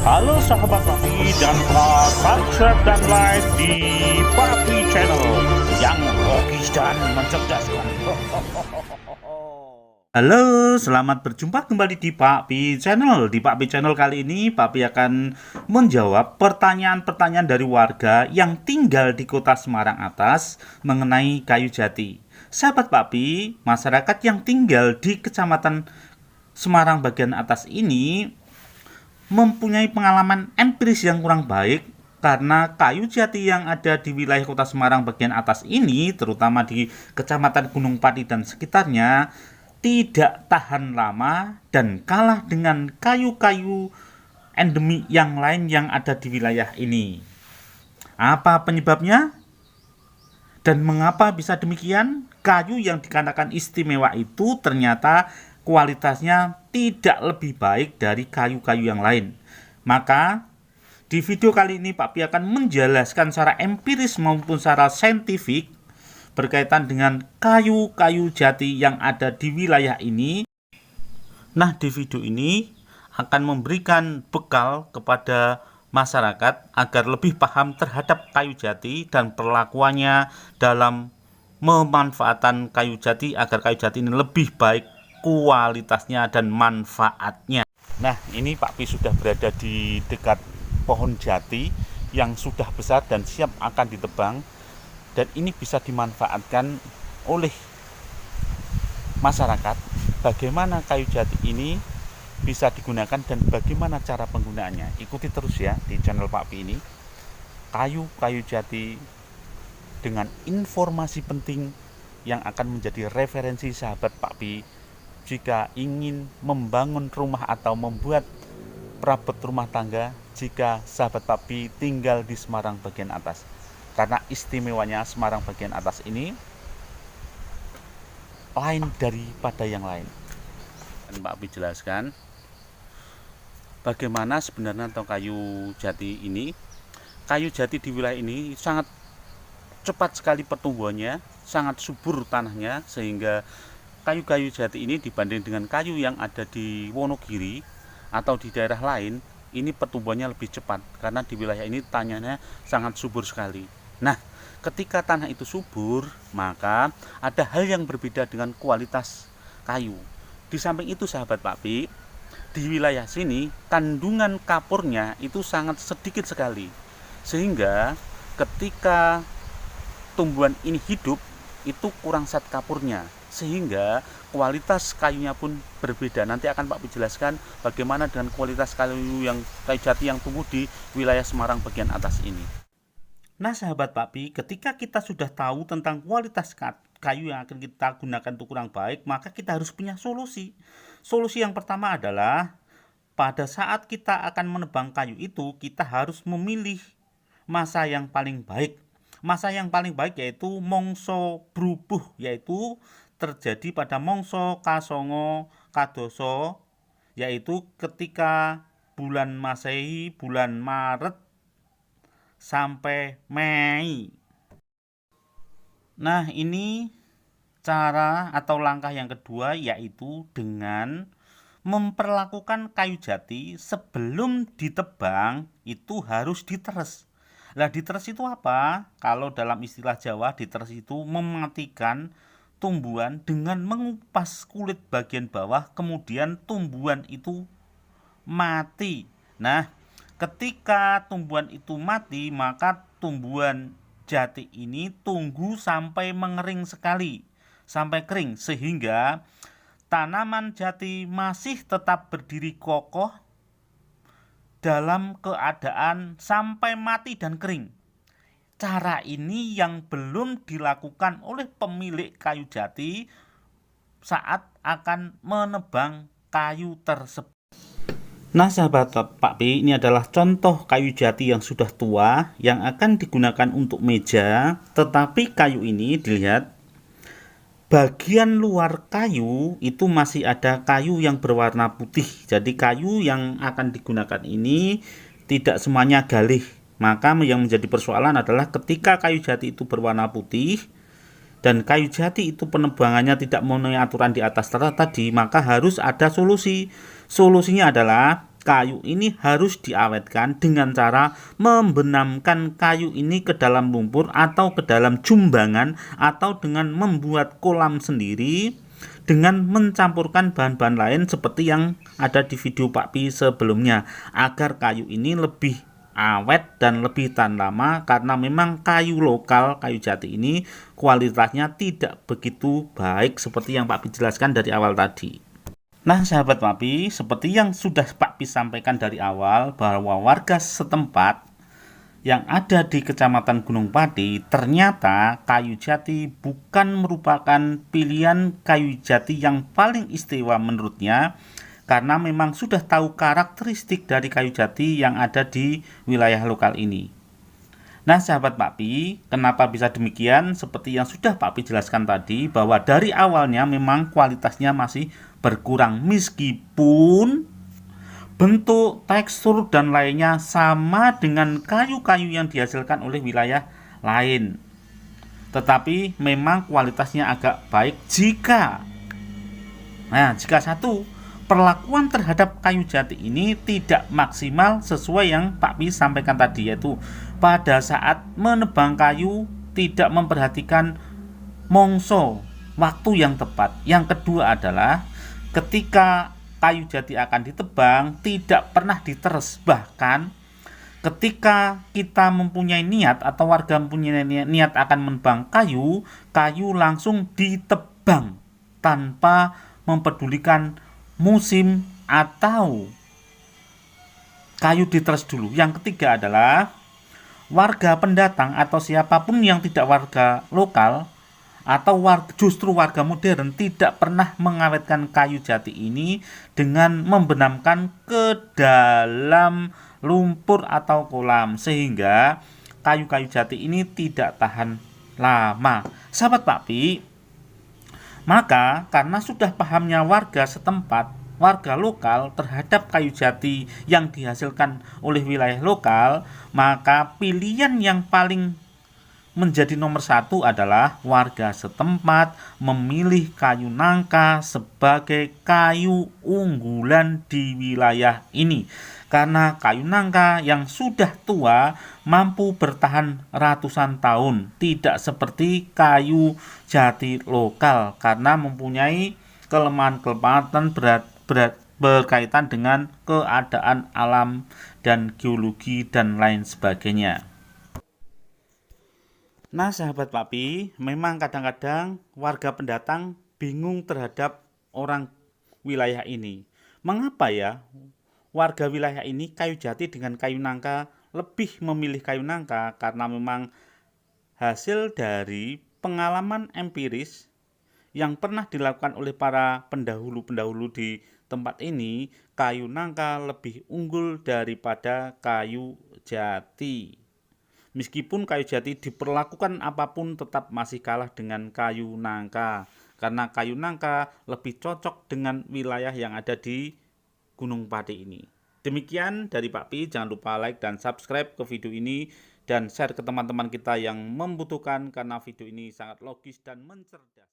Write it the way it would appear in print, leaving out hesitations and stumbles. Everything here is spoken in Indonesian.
Halo sahabat Papi, jangan lupa subscribe dan like di Papi Channel yang logis dan mencerdaskan. Halo, selamat berjumpa kembali di Papi Channel. Di Papi Channel kali ini, Papi akan menjawab pertanyaan-pertanyaan dari warga yang tinggal di Kota Semarang Atas mengenai kayu jati. Sahabat Papi, masyarakat yang tinggal di Kecamatan Semarang bagian atas ini mempunyai pengalaman empiris yang kurang baik karena kayu jati yang ada di wilayah Kota Semarang bagian atas ini, terutama di Kecamatan Gunung Pati dan sekitarnya, tidak tahan lama dan kalah dengan kayu-kayu endemik yang lain yang ada di wilayah ini. Apa penyebabnya? Dan mengapa bisa demikian? Kayu yang dikatakan istimewa itu ternyata kualitasnya tidak lebih baik dari kayu-kayu yang lain. Maka di video kali ini Pak Pi akan menjelaskan secara empiris maupun secara saintifik berkaitan dengan kayu-kayu jati yang ada di wilayah ini. Nah, di video ini akan memberikan bekal kepada masyarakat agar lebih paham terhadap kayu jati dan perlakuannya dalam memanfaatkan kayu jati agar kayu jati ini lebih baik kualitasnya dan manfaatnya. Nah, ini Pak Pi sudah berada di dekat pohon jati yang sudah besar dan siap akan ditebang, dan ini bisa dimanfaatkan oleh masyarakat. Bagaimana kayu jati ini bisa digunakan dan bagaimana cara penggunaannya? Ikuti terus ya di channel Pak Pi ini. Kayu-kayu jati dengan informasi penting yang akan menjadi referensi sahabat Pak Pi jika ingin membangun rumah atau membuat perabot rumah tangga jika sahabat Papi tinggal di Semarang bagian atas. Karena istimewanya Semarang bagian atas ini lain daripada yang lain. Dan Papi jelaskan bagaimana sebenarnya tentang kayu jati ini. Kayu jati di wilayah ini sangat cepat sekali pertumbuhannya, sangat subur tanahnya, sehingga kayu-kayu jati ini dibanding dengan kayu yang ada di Wonogiri atau di daerah lain, ini pertumbuhannya lebih cepat karena di wilayah ini tanahnya sangat subur sekali. Nah, ketika tanah itu subur, maka ada hal yang berbeda dengan kualitas kayu. Di samping itu sahabat Papi, di wilayah sini kandungan kapurnya itu sangat sedikit sekali. Sehingga ketika tumbuhan ini hidup, itu kurang zat kapurnya, sehingga kualitas kayunya pun berbeda. Nanti akan Pak jelaskan bagaimana dengan kualitas kayu jati yang tumbuh di wilayah Semarang bagian atas ini. Nah sahabat Pak Pi, ketika kita sudah tahu tentang kualitas kayu yang akan kita gunakan untuk kurang baik, maka kita harus punya solusi. Solusi yang pertama adalah pada saat kita akan menebang kayu itu, kita harus memilih masa yang paling baik. Masa yang paling baik yaitu mangsa brubuh, yaitu terjadi pada mangsa kasongo kadoso, yaitu ketika bulan Masehi, bulan Maret sampai Mei. Nah, ini cara atau langkah yang kedua yaitu dengan memperlakukan kayu jati sebelum ditebang itu harus diteres. Nah, diteres itu apa? Kalau dalam istilah Jawa, diteres itu mematikan tumbuhan dengan mengupas kulit bagian bawah, kemudian tumbuhan itu mati. Nah, ketika tumbuhan itu mati, maka tumbuhan jati ini tunggu sampai mengering sekali, sampai kering, sehingga tanaman jati masih tetap berdiri kokoh dalam keadaan sampai mati dan kering. Cara ini yang belum dilakukan oleh pemilik kayu jati saat akan menebang kayu tersebut. Nah sahabat Pak Pi, ini adalah contoh kayu jati yang sudah tua yang akan digunakan untuk meja. Tetapi kayu ini dilihat bagian luar kayu itu masih ada kayu yang berwarna putih. Jadi kayu yang akan digunakan ini tidak semuanya galih. Maka yang menjadi persoalan adalah ketika kayu jati itu berwarna putih dan kayu jati itu penebangannya tidak memenuhi aturan di atas tadi, maka harus ada solusi. Solusinya adalah kayu ini harus diawetkan dengan cara membenamkan kayu ini ke dalam lumpur atau ke dalam jumbangan, atau dengan membuat kolam sendiri dengan mencampurkan bahan-bahan lain seperti yang ada di video Pak Pi sebelumnya, agar kayu ini lebih awet dan lebih tahan lama, karena memang kayu lokal, kayu jati ini kualitasnya tidak begitu baik seperti yang Pak Pi jelaskan dari awal tadi. Nah, sahabat Pak Pi, seperti yang sudah Pak Pi sampaikan dari awal, bahwa warga setempat yang ada di Kecamatan Gunung Pati, ternyata kayu jati bukan merupakan pilihan kayu jati yang paling istimewa menurutnya, karena memang sudah tahu karakteristik dari kayu jati yang ada di wilayah lokal ini. Nah, sahabat Pak Pi, kenapa bisa demikian? Seperti yang sudah Pak Pi jelaskan tadi, bahwa dari awalnya memang kualitasnya masih berkurang, meskipun bentuk, tekstur, dan lainnya sama dengan kayu-kayu yang dihasilkan oleh wilayah lain. Tetapi memang kualitasnya agak baik jika satu, perlakuan terhadap kayu jati ini tidak maksimal sesuai yang Pak Pi sampaikan tadi, yaitu pada saat menebang kayu tidak memperhatikan mongso, waktu yang tepat. Yang kedua adalah ketika kayu jati akan ditebang tidak pernah diteres, bahkan ketika kita mempunyai niat atau warga mempunyai niat akan menebang kayu langsung ditebang tanpa mempedulikan musim atau kayu diteres dulu. Yang ketiga adalah warga pendatang atau siapapun yang tidak warga lokal atau justru warga modern tidak pernah mengawetkan kayu jati ini dengan membenamkan ke dalam lumpur atau kolam, sehingga kayu-kayu jati ini tidak tahan lama. Sahabat Pak Pi, maka karena sudah pahamnya warga setempat, warga lokal terhadap kayu jati yang dihasilkan oleh wilayah lokal, maka pilihan yang paling menjadi nomor satu adalah warga setempat memilih kayu nangka sebagai kayu unggulan di wilayah ini. Karena kayu nangka yang sudah tua mampu bertahan ratusan tahun, tidak seperti kayu jati lokal karena mempunyai kelemahan-kelemahan berkaitan dengan keadaan alam dan geologi dan lain sebagainya. Nah, sahabat Pak Pi, memang kadang-kadang warga pendatang bingung terhadap orang wilayah ini. Mengapa ya warga wilayah ini kayu jati dengan kayu nangka lebih memilih kayu nangka? Karena memang hasil dari pengalaman empiris yang pernah dilakukan oleh para pendahulu-pendahulu di tempat ini, kayu nangka lebih unggul daripada kayu jati. Meskipun kayu jati diperlakukan apapun tetap masih kalah dengan kayu nangka, karena kayu nangka lebih cocok dengan wilayah yang ada di Gunung Pati ini. Demikian dari Pak Pi, jangan lupa like dan subscribe ke video ini dan share ke teman-teman kita yang membutuhkan, karena video ini sangat logis dan mencerdas.